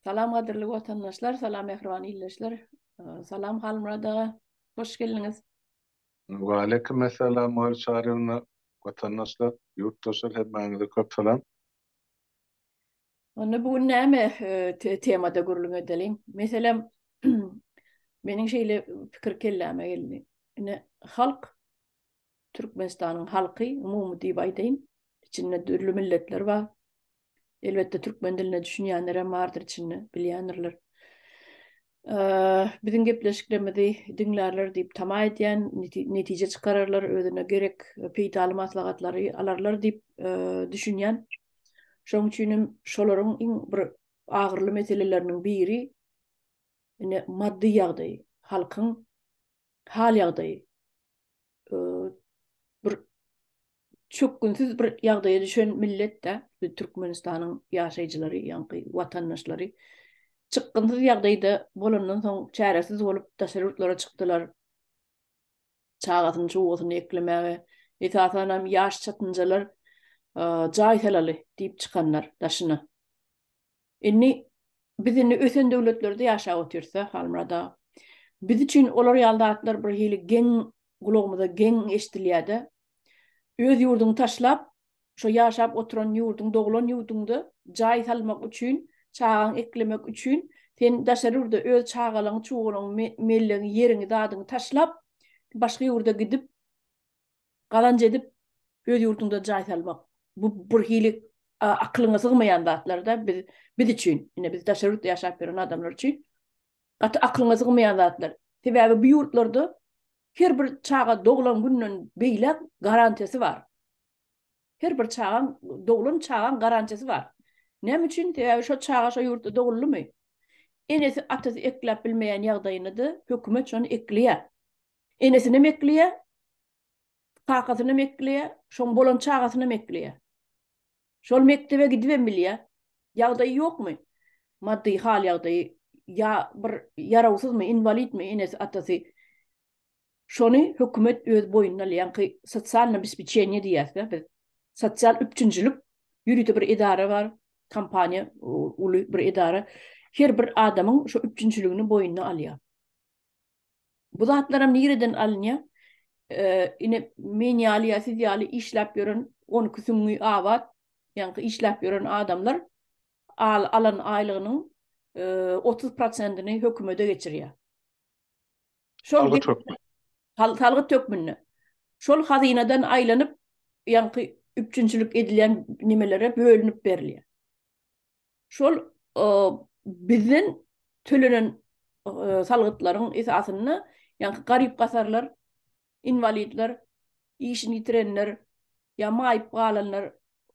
Salam gaderli vatandaşlar, salam mehriban illeşler. Salam Halmurada, hoş geldiniz. Ve aleykümselam ve çağrına vatandaşlar, yurttaşlar hepinize köp salam. Onu bugün näme temada gurulun edelim. Mesela menin şeyle fikir kelläme geldi. Ne halk Türkmenistan'ın halkı umumu diýip aýdaýyn. İçinde türlü milletler var. Elbette Türkmen diline düşünýänler hem bardyr içinde, bilýänler. Bizim gepleşiklerimizi dinlerler diýip tama edýän, netije çıkararlar, özüne gerek peýdaly maslahatlary alarlar diýip düşünýän. Şoň üçin şolaryň iň bir agyrly meseleleriniň biri maddi ýagdaý, halkyň hal ýagdaýy. Bir çökkünsiz bir ýagdaýa düşen millet de Türkmenistanyň ýaşaýjylary, ýa-ni watandaşlary çykgynsyz ýagdaýda bolandan soň çäresiz bolup daşarutlara çykdylar. Çağatyn çuwasyny eklemäge, esasan hem ýaş çatynjalar jaý helaly diýip çykanlar daşyna. Inni bizini ösen döwletlerde ýaşap otursa halmada. Biz üçin olar ýaldatlar bir hili geň gulagymyza geň eşdilýärde. Öz ýurduny taşlap, şo ýaşap oturan ýurduň, doglan ýurduňda jaý salmak üçin, çağaň eklemek üçin sen daşarurda öz çağalaň, çuwalaň, melleň ýeriňi dadyňy taşlap, başga ýurda gidip, galanç edip, öz ýurduňda jaý salmak. Bu bir hili aklyňa sygmaýan zatlarda biz üçin, ine biz daşarurda ýaşap beren adamlar üçin aklyňa sygmaýan zatlar. Sebäbi bu ýurtlarda her bir çağa doglan günden beýlek garantiyasi var. Her bir çağın doglan çağın garantiyasi var. Näme üçin? Sebäbi şo çağa şo ýurtda doglanmy. Enesi atasy ekläp bilmeýän ýagdaýynda hökümet şonu ekleýär. Enesi näme ekleýär? Kakasyny näme ekleýär? Şoň bolan çağasyny näme ekleýär? Şol mektebe gidip bilýär. Ýagdaýy ýokmy? Maddi hal ýagdaýy ya bir yarawsızmy, invalidmi enesi atasy şonu hökümet öz boýundan ýa-ni sosial обеспечение diýerler biz. Sosial üçünçülük ýürüýän bir idara bar, kampaniýa, uly bir idara. Her bir adamyň şu üçünçülügini boýundan alýar. Bu zatlaram nireden alınýar? Ine men ýaly ýa siz ýaly işläp ýören 10 küsümli awat, ýa-ni işläp ýören adamlar alan aýlygynyň 30%-ni hökümete geçirýär. Şol Algı çok. salgy tökmünni. Şol hazinadan aýlanyp, ýa-ni üçünçülük edilen nimelere bölünüp berilýär. Şol bizden tölenen salgytlaryň esasyny, ýa-ni garyp gasarlar, invalidler, işini ýitirenler, ýa maýyp galanlar,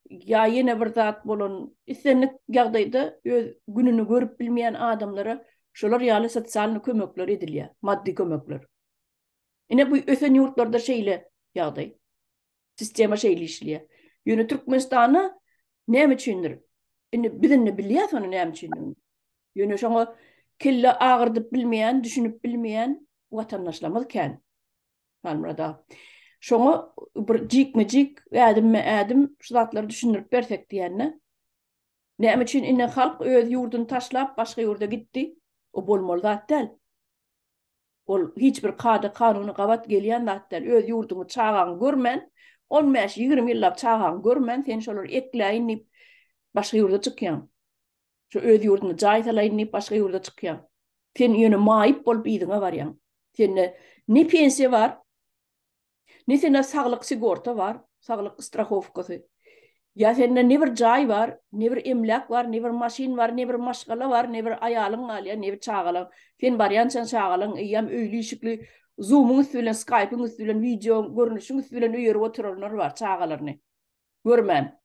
ýa ýene bir zat bolan isenlik ýagdaýda öz gününi görüp bilmeýän adamlara şolar ýaly sosial kömekler edilýär, maddi kömekler. Ine bu ösen ýurtlarda şeýle ýagdaý. Sistema şeýle işleýär. Ýöne Türkmenistany näme üçindir? Ine bizini bilýär onu näme üçin? Ýöne şoňa kelle agyrdyp bilmeýän, düşünüp bilmeýän watandaşlarymyz kän. Halmurada. Şoňa bir jikmejik, ädim şu zatlary düşündirip bersek diýenne. Näme üçin ine halk öz ýurduny taşlap başga ýurda gitdi? O bolmaly zat däl. Ol hiç bir kanuny gabat gelýän zat däl. Öz ýurduny çağan görmän, 15-20 ýyllap çağan görmän, sen şolary ekläýin, başga ýurda çykýan. Şu öz ýurduny jaý talaýyn, başga ýurda çykýan. Sen ýöne maýyp bolup ýydyňa barýan. Sende ne pensiýa bar, ne sende saglyk sigorta bar, saglyk strahowkasy. Ya sende ne bir jaý bar, ne bir emlak bar, ne bir maşin bar, ne bir maşgala bar, ne bir aýalyň alýar, ne bir çağalyň. Sen barýan sen çağalyň, ýam öýli şikli Zoom'un üstülen, Skype'un üstülen, video görünüşün üstülen öýerip oturanlar bar, çağalaryny. Görmän.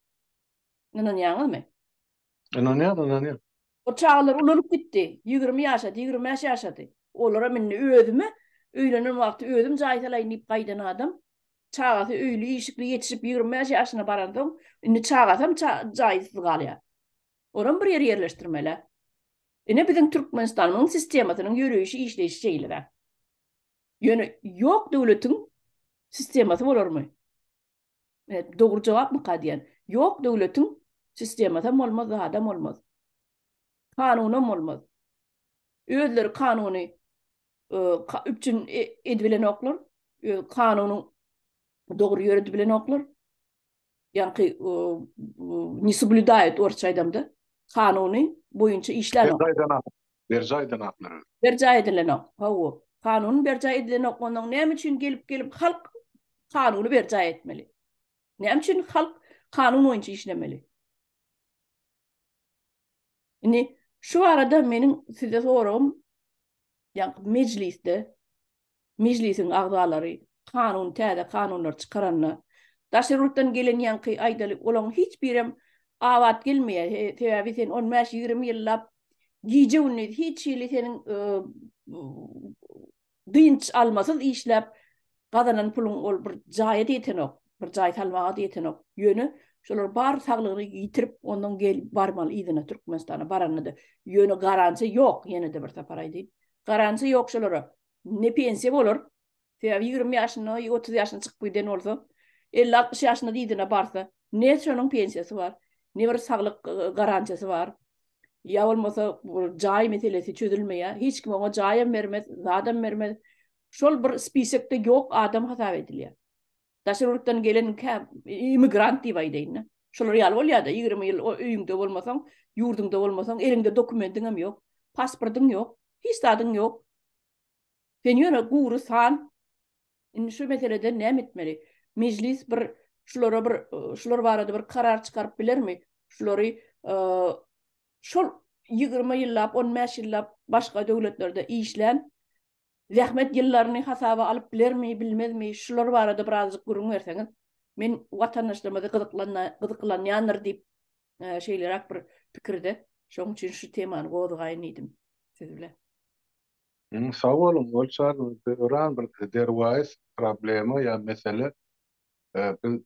Inanýarmy? İnanýar. O çağlar ulunup gitti. 20 ýaşady, 25 ýaşady. Olara minni özüme, öýlenen wagty özüm jaý talaýyn diýip gaýdan adam. Çağatı öýli işikli ýetişip 25 ýaşyna barandym. Indi çağatam jaýsyz galýar. Oram bir ýere ýerleşdirmeli. Ine bizim Türkmenistanyň sistemasynyň ýürüýüşi, işleýişi şeýle. Ýöne ýok döwletiň sistemasy bolarmy? Dogry jogap mı kadýan? Ýok döwletiň sistemasy bolmaz, adam bolmaz. kanunum olmaz. Özleri kanuni üpçün edbilen oklar. Kanunun doğru yöre bilen oklar. Yani nisibulidayet orça aydamda. Kanuni boyunca işlen ok. Berzaydan akları. Berca edilen ok. Havu. Kanun berca edilen ok. Ondan ne için gelip halk kanunu berca etmeli. Ne için halk kanun boyunca işlemeli. Yani şu arada benim size sorum, yani meclisin ağzaları kanun täze kanunlar çıkaranlar daşırırdan gelen yankı aydalı olan hiçbirim avat gelmeye tevavi sen 15-20 yıllap giyice unni hiç şeyli senin dınç almasız işlep kazanan pulun ol bir jaya diyeten ok bir jay talmağa diyeten ok yönü şolar bar sağlığını yitirip ondan gel barmal idine Türkmenistan'a baranı da yönü garanti yok yine de bir sefer değil garanti yok şolara ne pensiye olur. Tev 20 yaşına, 30 yaşına çıkıp giden olsa, 50-60 yaşına diydine barsa, ne şonun pensiyası var, ne bir sağlık garantisi var. Ya olmasa bu cay meselesi çözülmeye, hiç kim ona cayam vermez, zaten vermez. Şol bir spisekte yok adam hesap ediliyor. Taşırlıktan gelen imigrant diye baydayın. Şolar yal ol ya da 20 yıl o öyünde olmasan, yurdunda olmasan, elinde dokumentin yok, pasportun yok, hiç adın yok. Sen yöne guru san, şu meselede ne etmeli? Meclis bir şulara bir şular barada bir karar çıkarıp bilir mi? Şuları şol 20 yıllap 15 yıllap başka devletlerde işlen zahmet yıllarını hasaba alıp bilir mi bilmez mi? Şular barada birazcık gurun verseniz men vatandaşlarıma da gıdıklanyanlar deyip şeyler bir fikirde. Şoň üçin şu temany gozgaýan idim sizle. Sağ olun. Olçar öran bir derwais problemi ya mesele biz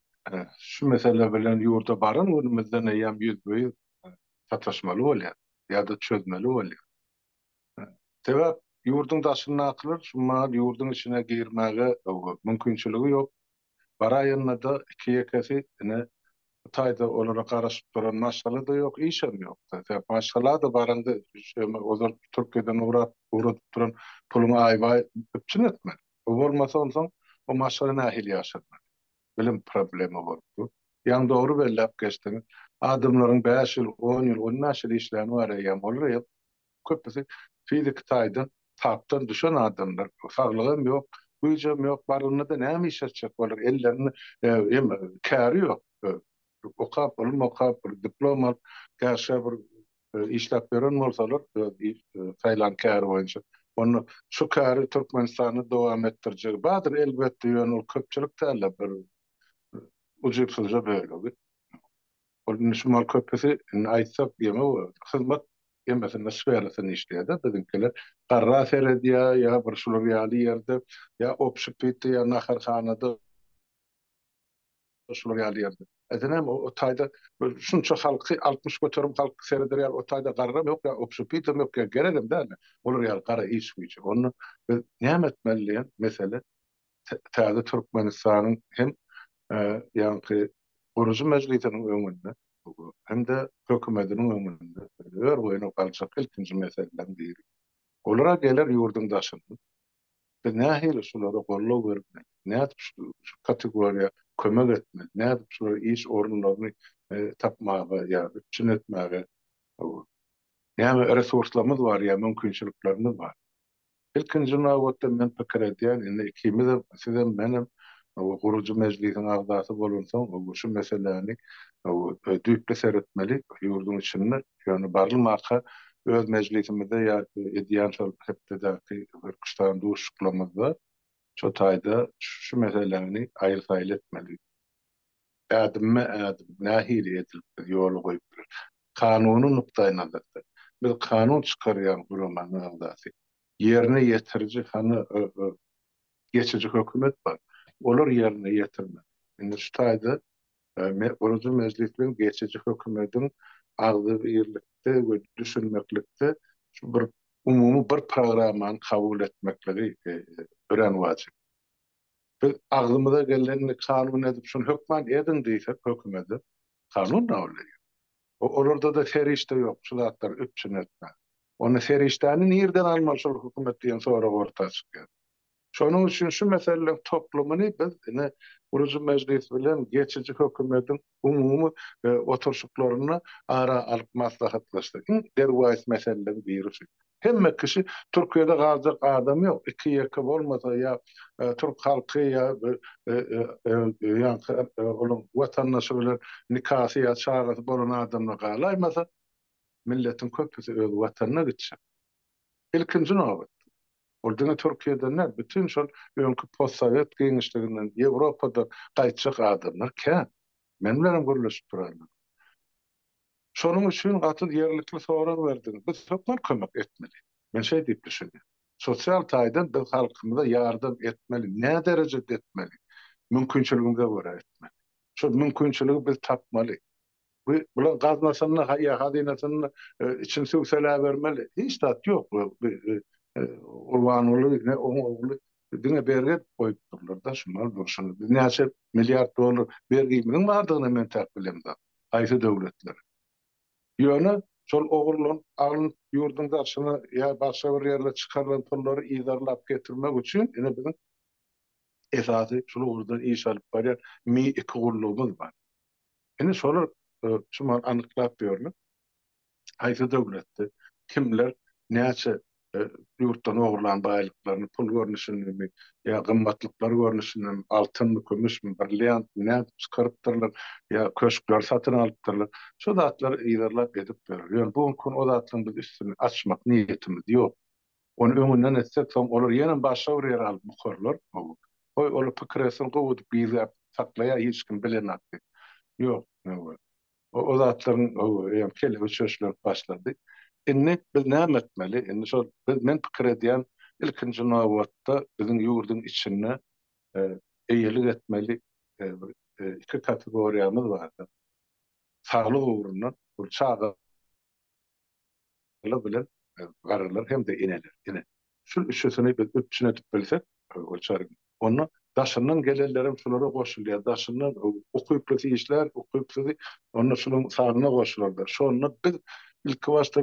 şu mesele bilen yurda barın önümizden eýem yüz boyu sataşmaly bolýar ya-da çözmeli bolýar. Sebäp yurdun daşyny aklyr, şuma yurdun içine girmäge mümkinçiligi ýok. Baraýynda da iki ýekesi ine taýda olara garaşyp duran maşgala da ýok, işem ýok. Sebäp maşgala da baranda ozar Türkiýeden uğratyp duran puluny aýbay öpçün etmeli. O bolmasa onsoň o maşgala nähili ýaşarmaz. Bilim problemi bolupdy. Ýa-ni dogry bellep geçdiňiz. Adamlaryň 5 ýyl, 10 ýyl, 15 ýyl işläni bar ýa bolar ýa köpüsi fizik taýdan tapdan düşen adamlar. Saglygym ýok, güýjem ýok, baryny da näme işetjek bolar? Ellerini käri ýok. Okap, okap, diploma, käşe bir işläp beren bolsalar, saýlan käri boýunça. Onu şu käri Türkmenistany dowam etdirjek. Badyr elbetde ýöne köpçülik täze bir ujypsyzja bölegi. Onun şumal köpüsi aýtsak ýeme hyzmat ýemesinde şeýlesin işleýär. Bizimkiler garra seredýär ýa bir şular ýaly ýerde ýa opşypyty ýa naharhanada şular ýaly ýerde. Edenem o taýda şunça halky 60 götürüm halk seredýär o taýda garra ýok ýa opşypyty ýok ýa geregim däl. Olar ýaly gara iş güýçe. Onu näme etmeliýär mesele täze Türkmenistanyň hem ýa-ni Gurucu Meclisiniň öňünde hem de hökümetiniň öňünde ör goýuny galçak ilkinji meselelerim biri. Olara geler ýurdun daşyndy. Biz nähili şulara gollaw bermek, nädip şu kategoriýa kömek etmek, nädip şu iş orunlaryny tapmaga ýa üçin etmäge näme resurslarymyz bar ýa mümkinçiliklerimiz bar. İlkinji näwatda men pikir edýän, indi ikimiz de sizem menem o gurucu meclisiň agdasy bolansoň şu meseleni düýpli seretmeli ýurdun içinde ýöne barylmaka öz meclisimizde ýa edýän şol hepdeki bir kuşdan duşuklamyzda şu taýda şu meseleni aýyr-saýyl etmeli. Ädim nähili edilip ýol goýup kanuny nukdaý nazarda. Biz kanun çykarýan gurumanyň agdasy yerine ýetirji hany geçici hökümet bar. Olar yerine ýetirme. Indi şu taýda Gurucu Meclisiň geçici hökümetiň agdy birlikde we düşünmeklikde şu bir umumy bir programany kabul etmekligi ören wajyp. Biz agdymyza geleni kanun edip şunu hökman edin diýsek hökümeti kanun näwli. Olurda da serişte yok. Şu zatlar üpçün etme. Onu serişteni nereden alma şol hükümet diyen sonra orta çıkıyor. Şonun üçin şu meselenin toplumunu biz ine Urucu Meclis bilen geçici hökümetin umumy oturşuklaryny ara alyp maslahatlaşdyk. Derwäs meseleleri biri. Hemme kişi Türkiýede galjak adam ýok. Iki ýeke bolmasa ýa Türk halky ýa ýa-ni watandaşy bilen nikasy ýa çagasy bolan adamlar galaýmasa milletin köpüsi öz watanyna gitşek. İlkinji nowbat. Orada Türkiye'de ne? Bütün şol öňkü postsovet geňişliginden Ýewropada gaýtjak adamlar kä? Men bilen görleşip durarlar. Şonuň üçin gaty ýerlikli sorak berdim. Biz hökümet kömek etmeli. Men şey diýip düşünýär. Sosial taýdan biz halkymyza ýardam etmeli. Ne derejede etmeli? Mümkinçiligimize görä etmeli. Şu mümkinçiligi biz tapmaly. Bulan gaznasyny ýa hazynasyny için süksele bermeli. Hiç tat ýok. Urbanly ne oňly diňe berget goýup durlar da şumal durşuny. Biz näçe milliard dolar bergimiň bardygyny men täp bilemdi. Haýsy döwletler. Ýöne şol ogurlan alın ýurdun daşyny ýa başga bir ýerle çykarylan pullary idarlap getirmek üçin ine bizim esasy şol ogurdan iş alyp barýar iki gullugymyz bar. Ine şolar şumal anyklap berýärler. Haýsy döwletde kimler näçe ýurtdan ogurlan baýlyklaryny pul görnüşini ýa gymmatlyklar görnüşini altynmy, kömüşmi, brilliant näme çykarypdyrlar ýa köşkler satyn alypdyrlar. Şu zatlar ýerlap edip berýär. Ýöne bu gün o zatlaryň biz üstüni açmak niýetimiz ýok. Onu öňünden etsek soň olar ýene başga bir ýere alyp mukarlar. Oy olar pikresin gowy bize saklaýar hiç kim bilenmedi. Ýok. O zatlaryň kelip çöşler başlady. Inni biz näme etmeli? Inni şol men pikir edýän ilkinji nowatda biziň ýurdun içine eýelik etmeli iki kategoriýamyz bar. Saglyk ugrundan bu çaga bilen garalar hem de ineler. Ine. Şu üçüsini biz üçüne etip bilsek, ölçer. Onu daşından gelenlerim şulara koşulýar. Daşından okuyup işler, okuyup onu şunun sağına koşulurlar. Şonu biz ilk başta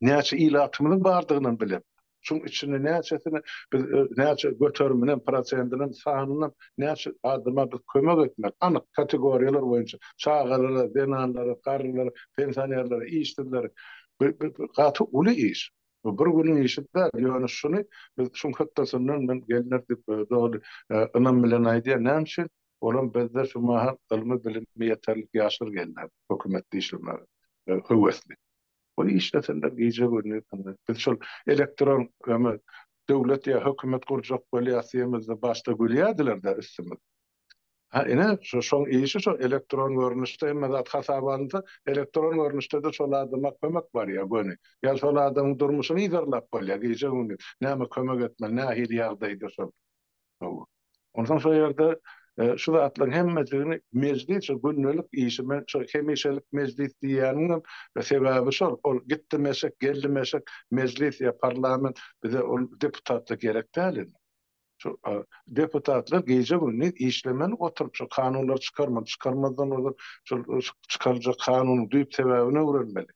näçe ilahatymyň bardygyny bilip, şuň içine näçesini biz näçe götürmeden prosentinden sağından näçe adyma biz kömek etmek, anyk kategoriýalar boýunça çağalara, denanlara, garrylara, pensionerlere, işçilere gaty uly iş. Bir günün işinde ýöne şunu biz şuň hatdasynyň men gelinirdik dolu anam bilen aýdýar näçe olam bizde şu mahal ilmi bilimi ýeterlik ýaşyr geldi hökümetde işlemer höwesli. O işletenler gece görünüyor. Biz şol elektron döwlet ýa hökümet gurjak bolýasymyzda başda gülýärdiler de üstüme. Ha ine şoň işi şo elektron görnüşde hem zat hasabanda elektron görnüşde de şol adama kömek bar ýa göni. Ýa şol adamyň durmuşyny ýerlap bolýar. Gece gündüz näme kömek etme, nähili ýagdaýda şol. Ondan şo ýerde şu zatlaryň hemmesini meclis günnelik işi men şu hemişelik meclis diýäniň sebäbi şol. Ol gitmeşek, gelmeşek meclis ýa parlament bize ol deputatlyk gerek däl. Şu deputatlar gece günü işlemen oturup şu kanunlar çıkarmadan olur şu çıkaracak kanunu duyup sebebine öğrenmeli.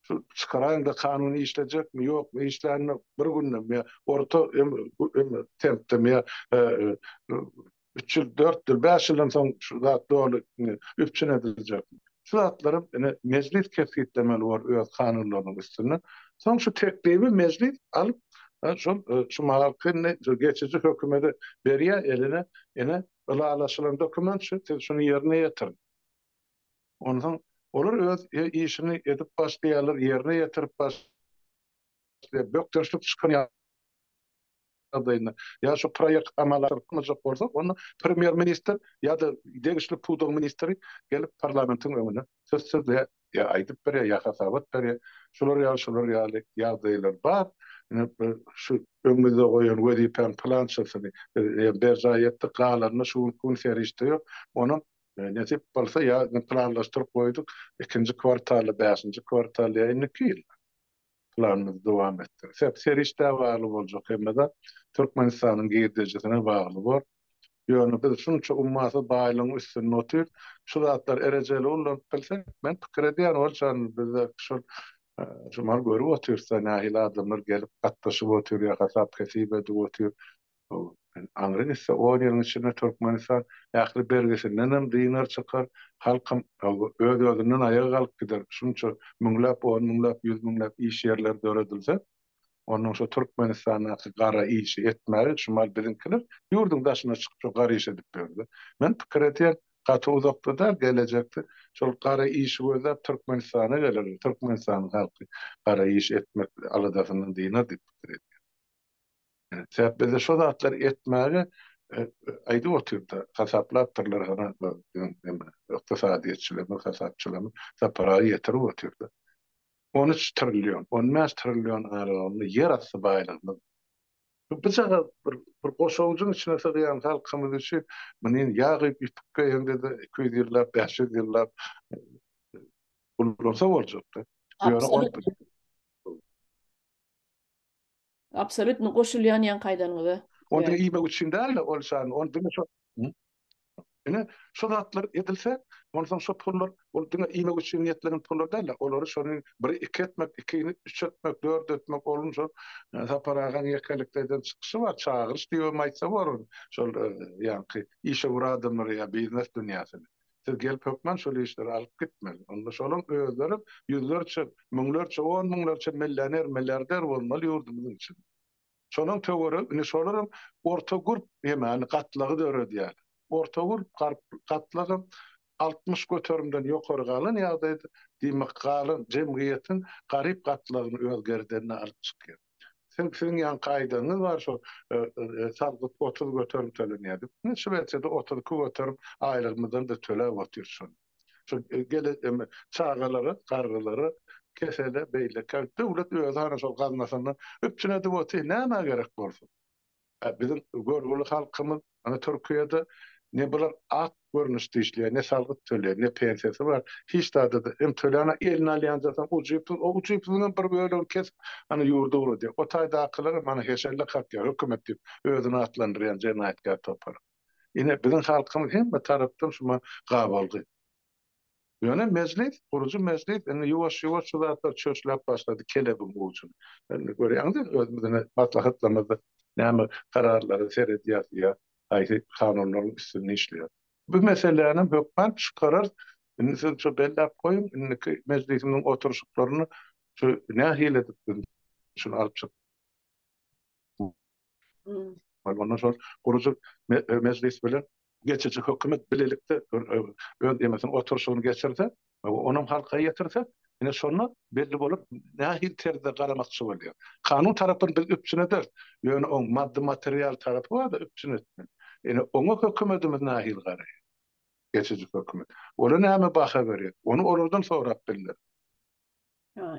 Şu çıkaran da kanunu işleyecek mi yok mu işlerini bir günde mi orta tempte mi 3 yıl 4 yıl 5 yıldan sonra şu da doğru üpçün edilecek mi? Şu zatlarım meclis kesitlemeli var öz kanunlarının üstüne. Son şu teklifi meclis alıp şu mahalkın geçici hökümete berýär eline ene ılaşılan doküment şunu yerine yetirin. Ondan olur öz işini edip başlayalar yerine yetirip başlayar. Bökterşlik çıkan adayına ya şu proyekt amalar yapılacak olsa onu premier minister ya da degişli pudong ministeri gelip parlamentin önüne sözle ya aydıp berýär ya hasabat berýär şular ýagdaýlar bar. Şu öňümizde goýan wezipen planşasyny berjaýetde galanma şu gün serişde ýok. Onu näçe bolsa ýa planlaşdyryp goýduk. Ikinji kwartaly, 5-nji kwartaly ýa 2 ýyl planymyz dowam etdi. Serişde bagly boljak hemme de Türkmenistanyň girdejisine bagly bor. Ýöne biz şunça ummasy baýlygyň üstüne otyr, şu zatlar ereceli bolan bilsek, men pikir edýän bolsam bize şumal görüp otyrsa nähili adamlar gelip gatnaşyp otyr, ýa hasap kesip edip otyr. Angyň ise o ýylyň içinde Türkmenistan ähli bergesinden hem diýler çykar, halkym öz-özünden aýaga galyp gider. Şunça müňläp, on müňläp, ýüz müňläp iş ýerleri döredilse, onun şu Türkmenistan'a gara işi etmeli, şumal bizinkiler yurdun daşına çıkıp şu gara iş edip berdi. Men pikir etýän gaty uzakda da gelecekdi. Şol gara işi gözläp Türkmenistan'a gelir. Türkmenistan halky gara iş etmek aladasından diýner diýip pikir etýär. Sebäp bize şu zatlar etmäge aýdy otyrda hasaplatdyrlar hana ykdysadyýetçiler, hasapçylar, saparagy ýetirip otyrda. 13 trilyon, 15 trilyon aralığında yer asy baýlygyny. Bize bir goşawjyň içine sygýan halkymyz üçin munyň ýagy ýetipke ýerde-de 200 ýyllap, 500 ýyllap bulunsa boljakdy. Ýöne ol Absolutnie goşulýan ýan kaýdanyňyza. onda iýmek üçin däl, olşan, on diňe şu ine şu zatlar edilse, ondan şu pullar, ol diňe iýmek üçin niýetlenen pullar däl, olary şonu 1-2 etmek, 2-ni 3 etmek, 4 etmek bolunsa, saparagan ýekeliklerden çykyşy bar, çağırış diýip aýtsa bolar. Şol ýa-ni işe uradymlar ýa biznes dünýäsine. Siz gelip hökmen şol işleri alyp gitmeli. Onda şolun özleri yüzlerçe, müňlerçe, 10 müňlerçe millioner, milyarder bolmaly ýurdumyz için. Şonun töweri, şolaryň orta grup hemani gatlygy döredýär. Orta grup gatlygy 60 göterimden ýokary galan ýa-da diýmek galan jemgyýetin garyp gatlygyny özgerdenine alyp çykýar. Sizin ýan kaýdanyňyz bar şu sargyp 30 göterim tölenýärdi. Şeýle 32 göterim aýlygymyzdan da tölep otyr şol. Şu gele çağalary, gargylary kesele beýle käwt döwlet öz hana şol gaznasyny üpçüne de otyr näme gerek bolsun. Bizim görgülü halkymyz ana Türkiýede ne bular ak görnüşde işleýär, ne salgyt töleýär, ne pensiýasy bar. Hiç taýda hem töläne elini alýanjasan uçypynyň bir bölegi kes ana ýurda urdy. O taýda akylary mana heşelle hakýar hökümet diýip özüni atlandyrýan jenaýetkär topar. Ine bizim halkymyz hem bir tarapdan şuma gabaldy. Ýöne meclis, gurucu meclis, ýuwaş-ýuwaş şu zatlar çöşläp başlady kelebin bolsun. Görýäňiz, özümizde maslahatlamada näme kararlary seredýär, aýsy kanunlaryň üstünde işleýär. Bu meselelerini hökmen çıkarar, siz şu bellap koyun, meclisinin oturuşuklaryny şu nähil edip şunu alıp çık. Ondan sonra gurucu meclis bilen geçici hökümet bilelikde ön demesin oturuşunu geçirse, onun halka getirse, yine sonra belli bolup nähil terde garamakçı bolýar. Kanun tarapyn biz üpçün eder. Ýöne o maddi material tarapy var da üpçün etmeli. Yani onu hökümetimiz nähil garaýar. Geçici hökümet. Ola näme baha berýär? Onu oradan sorap bildiler.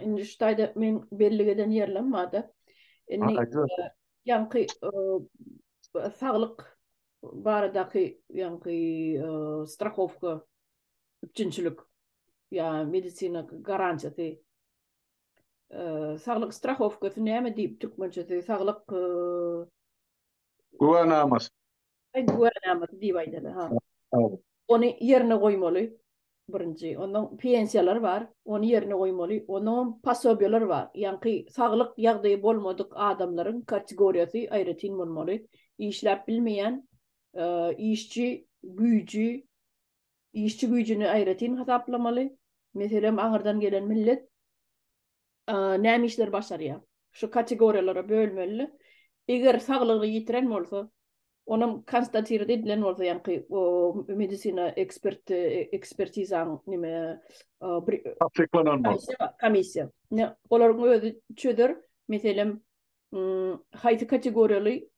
Indi şu taýda men belligeden ýerlenmadi. Ýanky saglyk baradaky ýanky strahowka, üçinçilik ýa medisina garantiýasy. Saglyk strahowkasy näme diýip türkmençe saglyk Güwenamas. Güwenamas diýip aýdylar. Onu yerine goýmaly. Birinci, ondan pensiyalar var, onu yerine goýmaly. Onun pasobiyalar var. Ýanky saglyk ýagdaýy bolmadyk adamlaryň kategoriýasy aýratyn bolmaly. İşläp bilmeýän işçi güýjüni aýratyn hasaplamaly. Meselem aňyrdan gelen millet näme işler başarýar? Şu kategoriýalara bölmeli. Eger saglygy ýitiren bolsa, onun konstatir edilen bolsa, ýanky medisina ekspertizaň nime tasdiklanan komissiýa. Olaryň özü çöder. Meselem haýsy kategoriýaly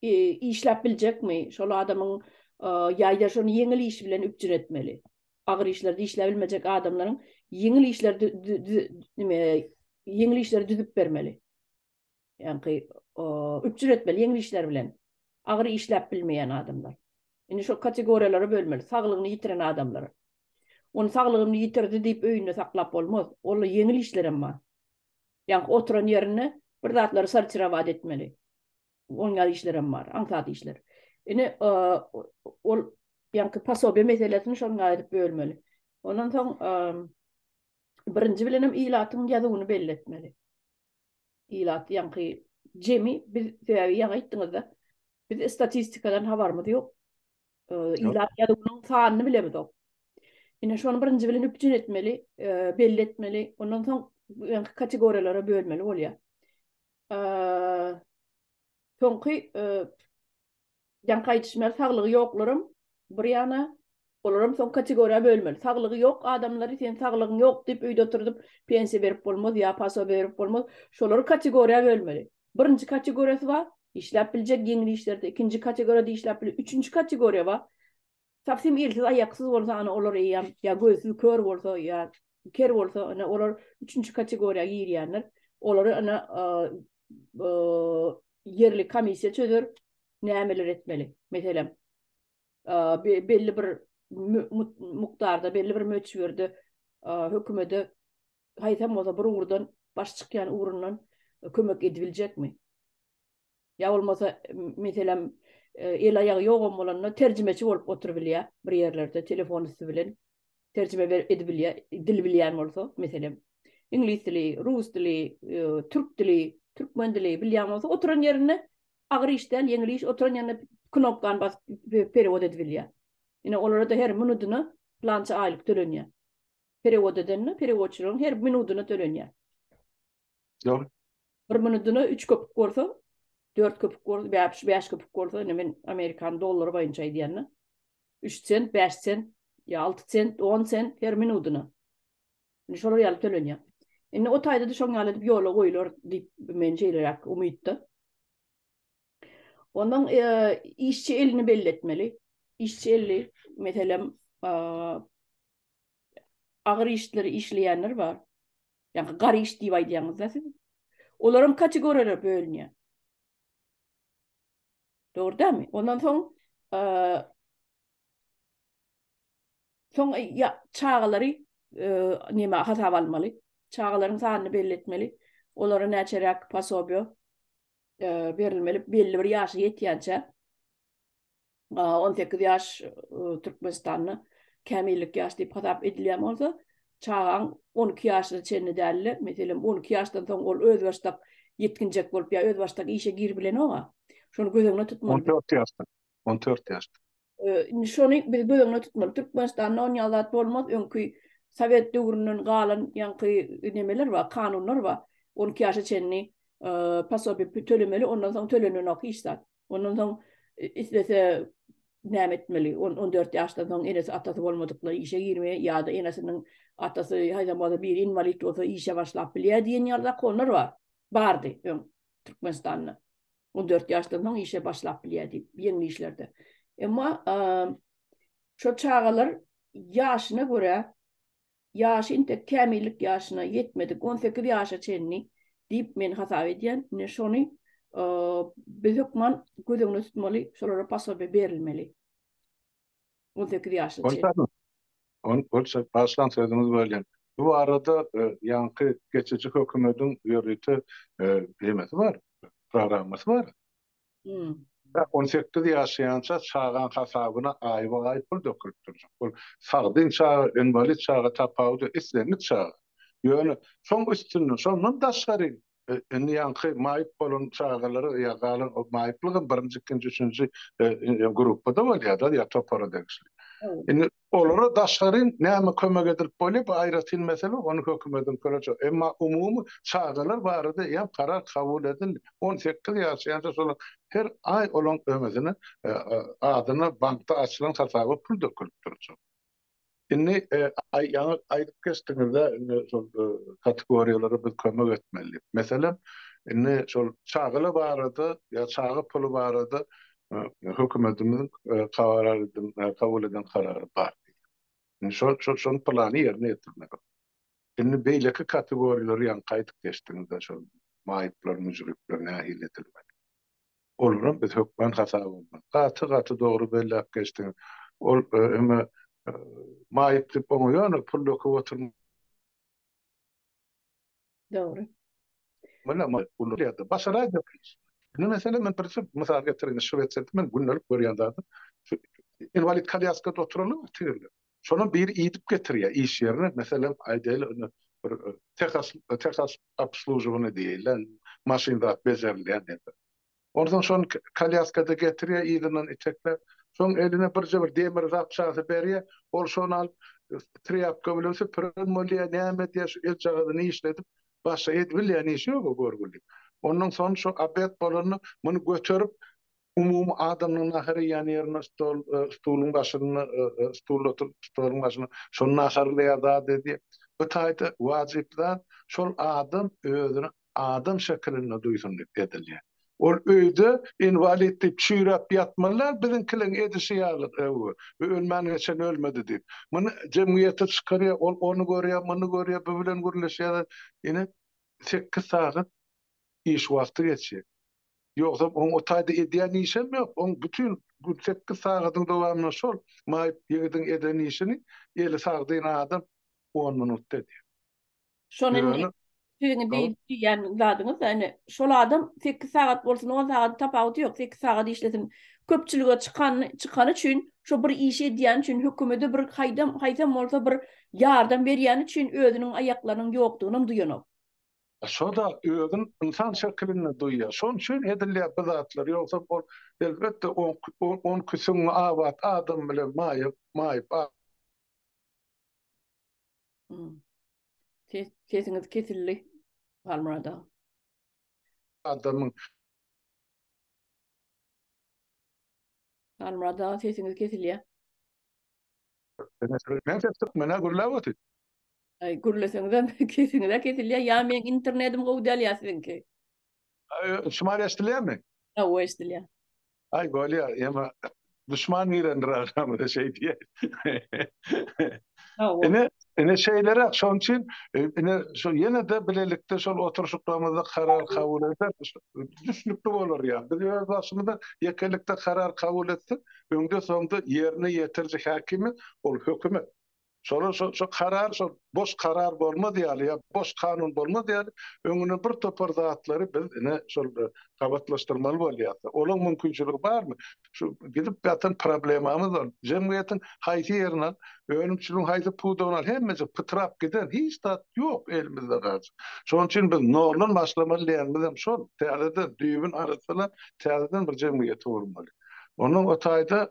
işläp biljekmi? Şol adamyň ýa-da şonu ýeňil iş bilen üpçün etmeli. Agyr işlerde işläp bilmejek adamlaryň ýeňil işlerde ýeňil işleri düzüp bermeli. Ýanky üpçün etmeli ýeňil işler bilen. Agyr işläp bilmeýän adamlar. Indi şu kategoriýalara bölmeli. Saglygyny ýitiren adamlar. Onu saglygyny ýitirdi diýip öýünde saklap bolmaz. Ol ýeňil işlerem bar. Ýanky oturan ýerine bir zatlary sarçyrawat etmeli. Oňa işlerem bar, aňsat işler. Ine ol yankı pasobe meselesini şoňa edip bölmeli. Ondan soň birinji bilenim ilatın ýazygyny belli etmeli. İlat yankı jemi biz ýa aýtdyňyz-da biz statistikadan habarymyz ýok. Yok. İlat ýazygynyň sanyny bilemizok. Ine şonu birinji bilen üpjün etmeli, belli etmeli. Ondan soň yankı kategoriýalara bölmeli bolýar. Soňky yankı aýtışmaly saglygy ýoklarym bir ýana olaram soň kategoriýa bölmeli. Saglygy ýok adamlary sen saglygyň ýok diýip öýde oturdup pensiýa berip bolmaz ýa paso berip bolmaz. Şolary kategoriýa bölmeli. Birinji kategoriýasy bar, işläp biljek ýeňil işlerde. Ikinji kategoriýada işläp biljek. Üçüncü kategoriýa bar. Tapsim ilsiz aýaksyz bolsa ana olar eýýär, ýa gözsüz kör bolsa ýa ker bolsa ana olar üçüncü kategoriýaga girýänler. Olary ana yerli komissiýa çözer, nämeler etmeli. Meselem belli bir mukdarda, belli bir möçberde hökümete haýsam bolsa bir urdan baş çykýan urundan kömek edibiljekmi? Ya olmasa meselem el aýagy ýok bolanlar terjimeçi bolup oturup bilýär bir ýerlerde telefonyny bilen terjime edibilýär, dil bilýän bolsa meselem ingliz dili, rus dili, türk dili, türkmen dili bilýän bolsa oturan ýerine agyr işden ýeňil iş oturan ýerine knopkan bas period edibilýär. Ine olara da her minutyna plança aýlyk tölenýär. Period edenine periodçylygyň her minutyna tölenýär. Yok. Bir minutyna 3 köpük bolsa 4 köpük bolsa 5 köpük bolsa men Amerikan dollary boýunça diýenler. 3 sent, 5 sent, ýa 6 sent, 10 sent her minutyna. Ine şolar ýaly tölenýär. Ine o taýda da şoň ýaly diýip ýola goýular diýip men jeýlerek umytdy. Ondan işçi elini belli etmeli. İşçi eli meselem agyr işleri işleýänler bar. Yani gary iş diýip aýdýanlar siz. Olaryň kategoriýalara bölünýär. Dogry dämi? Ondan soň ya çağalary näme hasap almaly. Çağalaryň sanyny belli etmeli. Olara näçerek pasobio berilmeli. Belli bir ýaşy ýetýänçe 18 yaş Türkmenistan'ı kämillik yaş diýip hasap edilýär bolsa, çağan 12 ýaşa çenli däli, meselem 12 ýaşdan soň ol öz başdak yetkinjek bolup ýa öz başdak işe gir bilen oga. Şonu gözeňde tutmaly. 14 ýaşda. 14 ýaşda. Şonu biz gözeňde tutmaly. Türkmenistan'da 10 ýyllar bolmaz, öňkü Sowet döwründen galan ýanky nemeler bar, kanunlar bar. 12 ýaşa çenli pasobi tölemeli, ondan soň töleneni ok işler. Ondan soň istese näme etmeli? 14 ýaşdan soň enesi atasy bolmadykları işe girmeye ýa-da enesiniň atasy haýdamada bir invalid bolsa işe başlap bilýär diýen ýerde konular bar. Bardy Türkmenistanda. 14 ýaşdan soň işe başlap bilýär diýip ýeňi işlerde. Emma şo çağalar ýaşyna görä ýaşy inte kämillik ýaşyna ýetmedik 18 ýaşa çenli diýip men hasap edýän. Ne şonu biz hukman gözeňde tutmaly, şolara pasobe berilmeli. 18 ýaşa çenli. Olsa başlan sözünüz bölgen. Bu arada yankı geçici hökümetin ýörüti bilmesi var, programması var. 18 ýaşaýança çağan hasabyna aýba-aý pul dökülüp durjak. Bu sagdyn çağı, invalid çağı, tapawdy islenlik çağı. Ýöne şoň üstünden şondan daşgary yankı maýyp bolan çağalary ýa galan o maýyplygyň birinji, ikinji, üçünji grupda bolýar da ýa topara degişli. Indi olara daşgary näme kömek edip bolyp aýratyn mesele onu hökümetin görejek. Emma umumy çağalar barada ýa karar kabul edildi. 18 ýaşaýança şolar her ay olan ömezini adyna bankda açylan hasaby pul dökülüp durjak. Indi aýdyp geçdiňizde kategoriýalary biz kömek etmeli. Meselem indi şol çağıla barada ýa çağı pulu barada hökümetimiň kabul eden karary bar. Şol plany ýerine ýetirmek. Indi beýleki kategoriýalary ýa gaýdyp geçdiňizde şol maýyplar, müjripler nähil edilmek. Olaryň biz hökmen hasaby bolmaly. Gaty dogry bellep geçdiň. Ol emma maýyplyk bolýan pul döküp oturmak. Dogry. Mana pul ýa-da başaraýdy. Ne mesela men bir misal getirin Şweçer'de men günlük görýändardy. Invalid kalyaskada oturalı tirler. Şonu bir idip getiriyor iş yerine. Mesela aýdaýly bir Texas obsluživany diýilen maşynda bezerilýän. Oradan şonu kalyaskada getiriyor ýylynyň içekler. Şoň eline bir demir zapçasy berýär. Ol şonu alyp triapka bilen süpüren molýa näme diýär şu el jagadyny işledip başa edilýän işi ýok görgüli. Ondan soň şu abet bolany muny götürüp umum adamın ahırı yani yerine stolun başını stolun başını şonun ahırlıya da dedi. Bu tayda vacipler şol adam özünü adam şeklinde duysun dediler. Ol öýde invalidlik çüýrap ýatmalar biziňkileň edişi ýalyk ew. Ölmän geçen ölmedi diýip. Muny jemgyýete çykarýar, ol onu görýär, muny görýär, bu bilen gürleşýär. Ýene 8 saat iş wagty geçýär. Yoksa o tayda ediyen işim yok. On bütün 8 saatin dowamyny şol maýyp ýigidin eden işini eli sagdyn adam 10 minut dedi. Şonun Ýöne sözüňi o diýen zadyňyz, ýani şol adam 8 saat bolsun, 10 saat tapawuty ýok. 8 saat işlesin. Köpçülige çykan üçin, şo bir iş edýän üçin hökümete bir haýdam bolsa bir ýardam berýän üçin özüniň aýaklarynyň ýokdugyny duýanok. şo da özün insan şeklinde duýýar. Şoň üçin edilýär bu zatlar. Ýoksa bol elbetde on küsüň awat adam bilen maýyp Sesiňiz kesildi. Palmyrada. adamyň Palmyrada sesiňiz kesilýär. mene gurlawaty. Ay gürleseňizem sesiňiz kesilýär. Ya men internetim gowdalýar sizinki. Şumar ýaşdylýarmy? Awa esdilýär. Ay bolýar, ýa-ma düşman ýerendir agamy şey diýer. Awa. Ene şeylere şoň üçin ene şu ýene de bilelikde şol oturuşyklarymyzda karar kabul eder. Düşnükli bolar ýa. Biz öz başymyzda ýekelikde karar kabul etsek, öňde soňda ýerine ýetirji häkimi ol hökümet. Şu karar, şu boş karar bolmaz ýaly, ya boş kanun bolmaz ýaly. Öňüne bir topar zatlary biz ene şol kabatlaşdyrmaly bolýar. Olaň mümkinçiligi barmy? Şu gidip ýatan problemamyz bar. Jemgyýetiň haýsy ýerine önümçiligiň haýsy puwdagyny hemmesi pytrap gider. Hiç tat ýok elimizde gazy. Şoň üçin biz normal başlamaly diýenimiz hem şol. Täzeden düýbün arasyna täzeden bir jemgyýet bolmaly. Onuň o taýda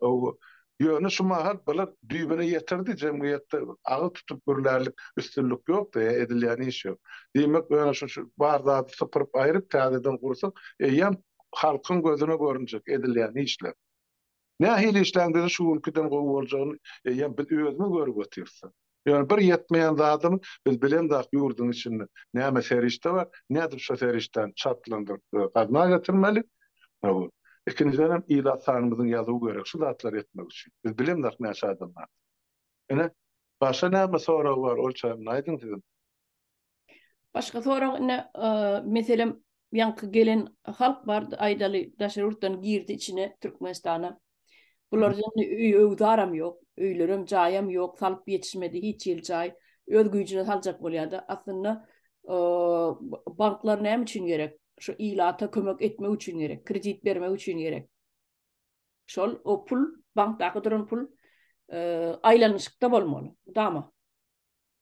ýöne şu mahal bular düýbüne ýetirdi jemgyýetde agy tutup görlerlik üstünlük ýok da edilýän iş ýok. Diýmek ýöne şu bardagy sypyryp aýryp täzeden gursak, ýa halkyň gözüne görünjek edilýän işler. Nähili işlerinde şu ülkeden gowy boljagyny ýa biz özüme görüp otursak. Ýöne bir ýetmeýän zadymy biz bilen da ýurdun içinde näme serişde bar, näde şu serişden çatlandyr, gazma getirmeli. İkinciden hem ila sanımızın yazığı görek şu zatlar etmek için. Biz bilemdik näçe adamlar. Ene başa näme soragy bar olçam aydın sizin. Başga sorak ine meselem ýanky gelen halk bar, aýdaly daşarurtdan girdi içine Türkmenistana. Bulardan öwdaram ýok, öýlerim jaýam ýok, salyp ýetişmedi hiç ýyl jaý. Öz güýjüne saljak bolýardy. Aslynda banklar näme üçin gerek? Şu ilata kömek etmek üçin gerek, kredit bermek üçin gerek. Şol o pul, bankdaky duran pul aýlanyşykda bolmaly. Dama.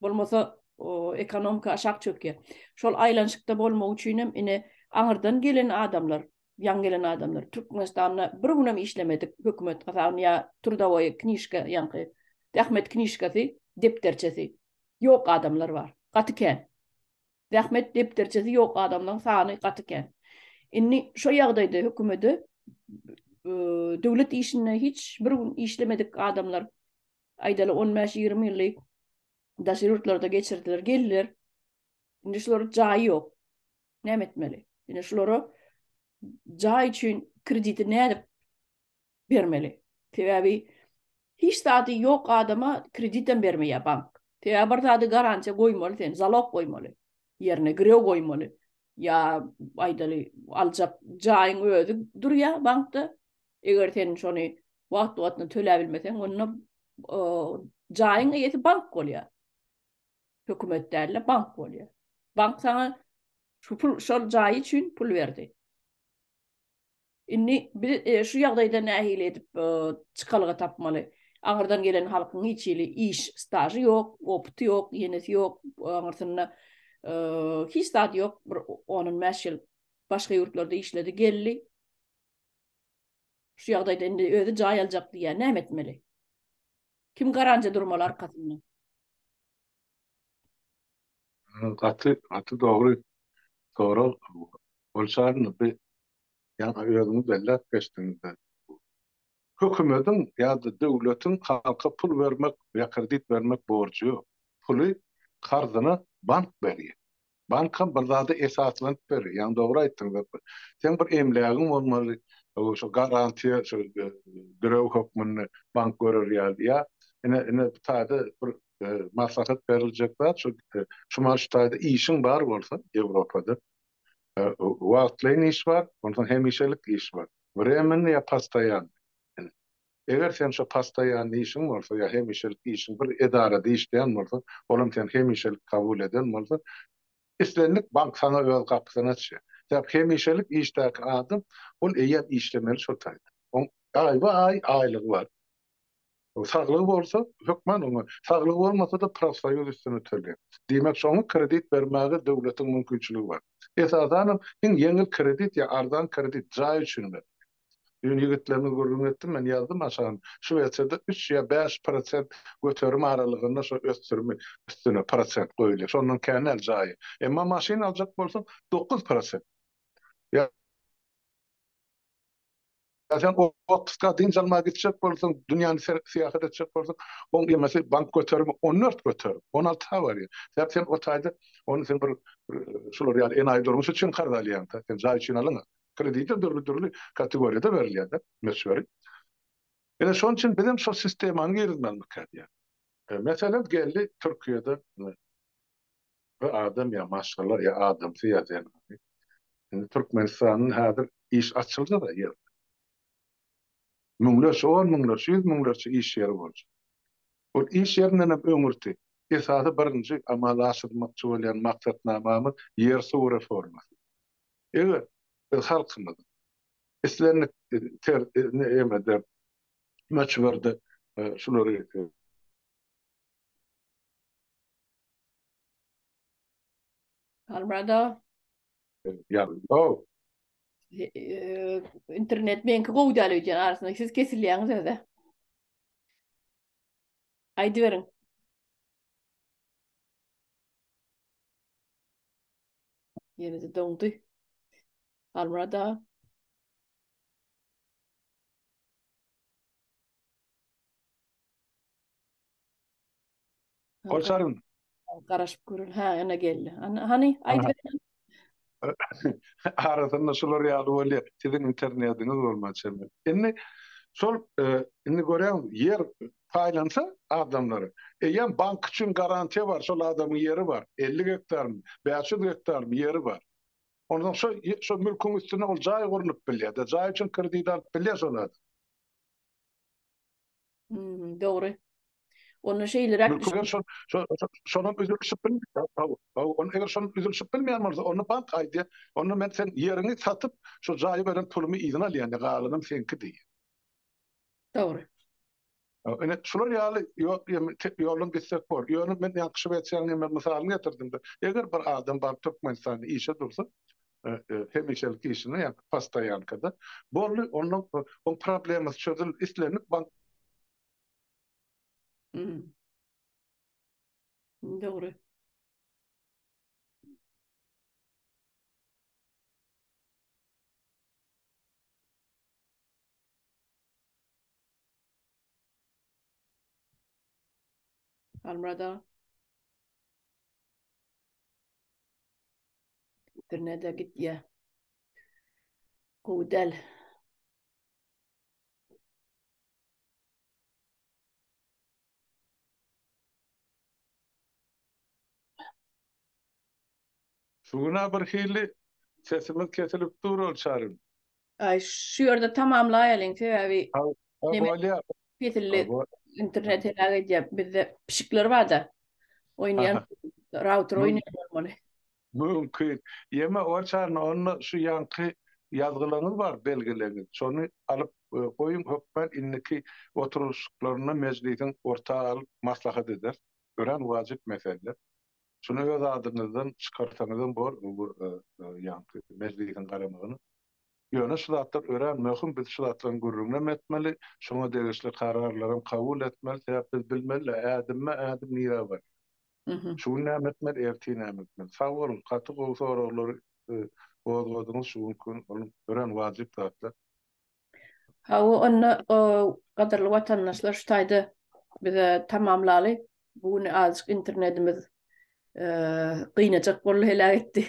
Bolmasa o ekonomika aşak çökýär. Şol aýlanyşykda bolmak üçin hem ine aňyrdan gelen adamlar, ýan gelen adamlar Türkmenistanda bir günem işlemedik. Hökümet gazaň ýa turdawy knişka ýanky Ahmet knişkasy, depterçesi ýok adamlar bar. Gatyken. Rahmet depterçesi ýok adamlaryň sany gatyken. Inni şo ýagdaýda hökümeti döwlet işine hiç bir gün işlemedik adamlar aýdaly 15-20 ýyllyk daşyrurtlarda geçirdiler, geldiler. Indi şolar jaý ýok. Näme etmeli? Indi şolary jaý üçin krediti näde bermeli? Täbi hiç zady ýok adama krediten bermeýär bank. Täbi bir zady garantiýa goýmaly, sen zalog goýmaly. Yerine grew goýmaly. Ya aýdaly aljak jaýyň özü durýar bankda. Eger sen şonu wagt-wagtyna töläp bilmeseň, onda jaýyň ýeti bank bolýar. Hökümetlerle bank bolýar. Bank sana şu pul şol jaý üçin pul berdi. Inni bir şu ýagdaýda nähili edip çykalyga tapmaly. Aňyrdan gelen halkyň hiçili iş stajy ýok, opty ýok, ýenesi ýok, aňyrsyna hiç staj ýok. Bir 10 ýyl başga ýurtlarda işledi, geldi. Şu ýagdaýda indi özi jaý aljak diýär, näme etmeli? Kim garanti durmaly arkasynda? Atı doğru soral bolşarny bir ýa-da özüňiz bellep geçdiňizde. Hökümetin ýa-da döwletiň halka pul bermek ýa kredit bermek borçy ýok. Puly karzyny bank berýär. Banka bir zady esaslanıp berýär. Ýani dogry aýtdyňyz. Sen bir emlägiň bolmaly. Şu garantiýa şu görew hökmüni bank görer ýa-da ene taýda bir maslahat beriljek zat şu maştaýda işiň bar bolsa Ýewropada wagtlaýan iş bar, ondan hemişelik iş bar. Временный ýa pastaýan. Eger sen şu pastaýan işiň bolsa ýa hemişelik işiň bir edarada işleýän bolsa, olam sen hemişelik kabul eden bolsa, islendik bank sana öz kapysyny açýar. Täp hemişelik işdäki adam ol eýer işlemeli şo taýda. On aýba aýlygy bar. O saglygy bolsa hökmen onu, saglygy bolmasa da profsoýuz üstüne ötelýär. Diýmek şoňa kredit bermäge döwletiň mümkinçiligi bar. Esasan ýeňil kredit ýa arzan kredit jaý üçin ber. Ýöne ýigitlerni görgüm etdim, men ýazdım aşağı. Şweýçarda 3 ýa 5% göterme aralygynda şo ösdürme üstüne prosent goýulýar. Şondan känel jaý. Emma maşina aljak bolsaň 9%. Ya sen o 30 din almağa gidecek bolsaň, dünýäni seýahat etjek bolsaň, on ýemesi bank göterme 14 göter. 16 ha var ya. Sen o taýda onu sen bir şular ýaly en aý durmuş üçin karalýan ta. Sen jaý üçin alyň. Krediti dörlü kategoriyada verilýär, meşgul. Ene şoň üçin bizim şo sistemany girizmenlik kädýär. Meselem geldi Türkiýede bir adam ya maşallah ya adam ýa-da Türkmenistanyň häzir iş açyldy da ýer. Müňlerçe, 100 müňlerçe iş ýeri bolýar. O iş ýerinden hem öňürti. Esasy birinji amala aşyrmakçy bolýan maksatnamamy ýer suw reformasy. Eger halkymyz islerini emede meçberde şulary Almada ýa o internet menki gowdaly üçin arasynda siz kesilýäňiz de. Aýdy beriň. Ýene-de doňdy. Almada bolşaryn garaşyp görün. Ha, ene geldi. Hani aýdy beriň. arasynda şular ýaly bolýar. Sizin internetiňiz bolmaçy. Indi şol indi görýän yer paýlansa adamlary. Ýa bank üçin garantiýa bar, şol adamyň ýeri bar. 50 hektarmy, 500 hektarmy ýeri bar. Ondan şo mülkün üstüne ol jaý gurunup bilýär. Jaý üçin kredit alyp bilýär şol adam. Dogry. Onu şeyler Mülkün şonun üzülüşüp bilmiyor. Onu eger şonun üzülüşüp bilmeýän bolsa, onu bank aýdy. Onu men sen ýerini satyp, şo jaý beren pulumy izin alýan, galanyň senki diýär. Dogry. Ene şular ýaly ýolun gitsek bor. Ýöne men ýakşy beýtsäň men mysalyny getirdim de. Eger bir adam bar Türkmenistanda işe dursa, hemişelik işini ýa pastaýankada, bolly onun o problemy çözül islenip bank Dogry. Almada internete gitýär. Gowdal. şuna bir hili sesimiz kesilip durur çarım. Ay şu ýerde tamamlaýalyň sebäbi Bolýar. Petilli internet helage diýip bizde pişikler bar da. Oýnaýan router oýnaýan bolmaly. Mümkin. Ýeme o çarny onu şu ýanky yazgılarınız var, belgeleriniz. Şonu alıp koyun, hökmen inniki oturuşlarına meclisin ortağı alıp maslahat eder. Gören vacip mesele. Şunu öz adınızdan çıkartanızdan bu yankı meclisin karamağını. Ýöne şulatlar ören möhüm biz şulatlaryň gurrundan etmeli, şoňa degişli kararlaryny kabul etmeli, sebäp biz bilmeli ädim nire bar. Mhm. Şunu nämetmeli, erti nämetmeli. Sag bolun, gaty gowy soraglary bozgodyňyz şu mümkin, onu ören wajyp zatlar. Ha o gadarly watandaşlar şu taýda bize tamamlaly. Bugün azık internetimiz gynajak bolly helak etdi.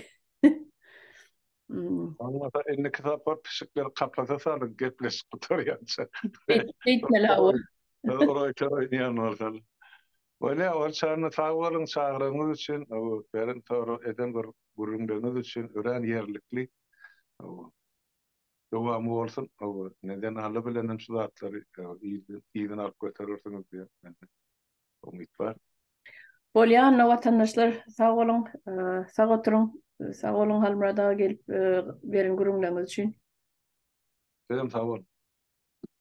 Hmm. Anlata elini kitaplar pişikleri kaplasa salın, gepleşip oturýança. Eýtmeli hawa. Oraya oynayan olsalar. Öyle ol çağrını sağ olun çağrınız için, berin soru eden gurrunduğunuz için ören yerlikli devamı olsun. Neden halı bilenim şu zatları iyiden alıp götürürsünüz diye. Umut var. Bolýan watandaşlar sağ olun, sağ oturun, sağ olun halmada gelip berin gurrunlaryňyz üçin. Dedim sağ olun.